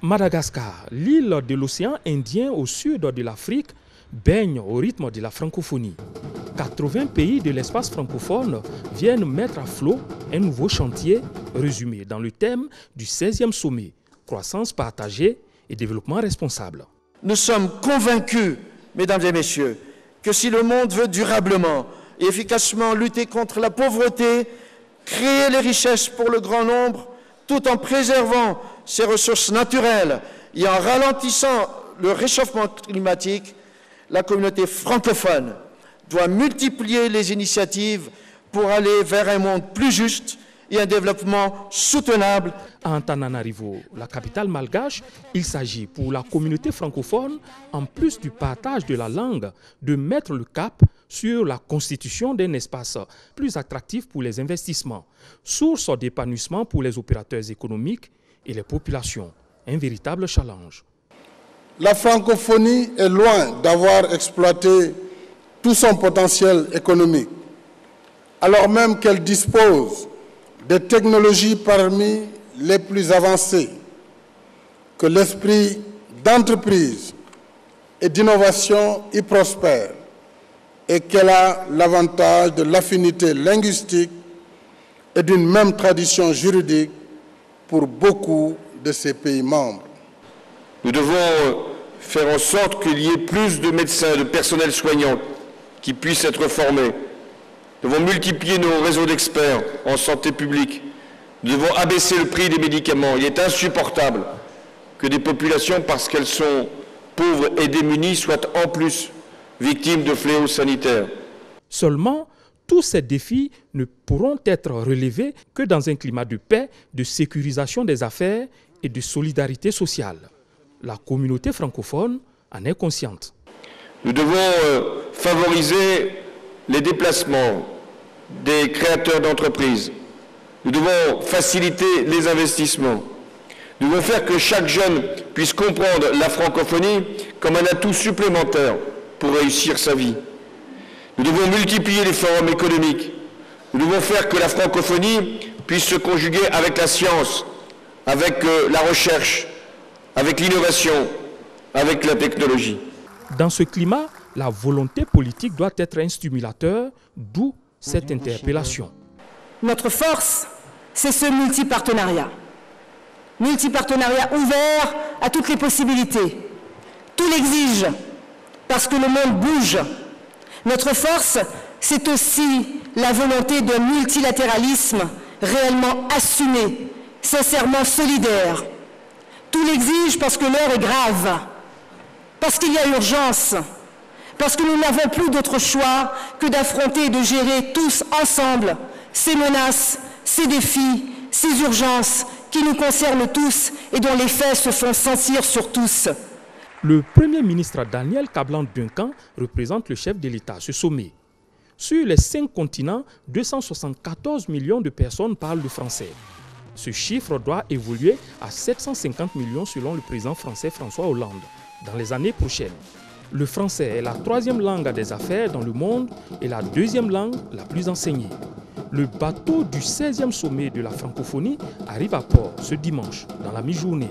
Madagascar, l'île de l'océan Indien au sud de l'Afrique, baigne au rythme de la francophonie. 80 pays de l'espace francophone viennent mettre à flot un nouveau chantier résumé dans le thème du 16e sommet, croissance partagée et développement responsable. Nous sommes convaincus, mesdames et messieurs, que si le monde veut durablement et efficacement lutter contre la pauvreté, créer les richesses pour le grand nombre, tout en préservant ses ressources naturelles et en ralentissant le réchauffement climatique, la communauté francophone doit multiplier les initiatives pour aller vers un monde plus juste et un développement soutenable. À Antananarivo, la capitale malgache, il s'agit pour la communauté francophone, en plus du partage de la langue, de mettre le cap sur la constitution d'un espace plus attractif pour les investissements, source d'épanouissement pour les opérateurs économiques et les populations. Un véritable challenge. La francophonie est loin d'avoir exploité tout son potentiel économique, alors même qu'elle dispose des technologies parmi les plus avancées, que l'esprit d'entreprise et d'innovation y prospère et qu'elle a l'avantage de l'affinité linguistique et d'une même tradition juridique pour beaucoup de ses pays membres. Nous devons faire en sorte qu'il y ait plus de médecins, de personnel soignant qui puissent être formés. Nous devons multiplier nos réseaux d'experts en santé publique. Nous devons abaisser le prix des médicaments. Il est insupportable que des populations, parce qu'elles sont pauvres et démunies, soient en plus victimes de fléaux sanitaires. Seulement, tous ces défis ne pourront être relevés que dans un climat de paix, de sécurisation des affaires et de solidarité sociale. La communauté francophone en est consciente. Nous devons favoriser les déplacements des créateurs d'entreprises. Nous devons faciliter les investissements. Nous devons faire que chaque jeune puisse comprendre la francophonie comme un atout supplémentaire pour réussir sa vie. Nous devons multiplier les forums économiques. Nous devons faire que la francophonie puisse se conjuguer avec la science, avec la recherche, avec l'innovation, avec la technologie. Dans ce climat, la volonté politique doit être un stimulateur, d'où cette interpellation. Notre force, c'est ce multipartenariat. Multipartenariat ouvert à toutes les possibilités. Tout l'exige, parce que le monde bouge. Notre force, c'est aussi la volonté d'un multilatéralisme réellement assumé, sincèrement solidaire. Tout l'exige parce que l'heure est grave, parce qu'il y a urgence, parce que nous n'avons plus d'autre choix que d'affronter et de gérer tous ensemble ces menaces, ces défis, ces urgences qui nous concernent tous et dont les faits se font sentir sur tous. Le Premier ministre Daniel Kablan-Duncan représente le chef de l'État à ce sommet. Sur les 5 continents, 274 millions de personnes parlent le français. Ce chiffre doit évoluer à 750 millions selon le président français François Hollande dans les années prochaines. Le français est la 3e langue des affaires dans le monde et la 2e langue la plus enseignée. Le bateau du 16e sommet de la francophonie arrive à port ce dimanche dans la mi-journée.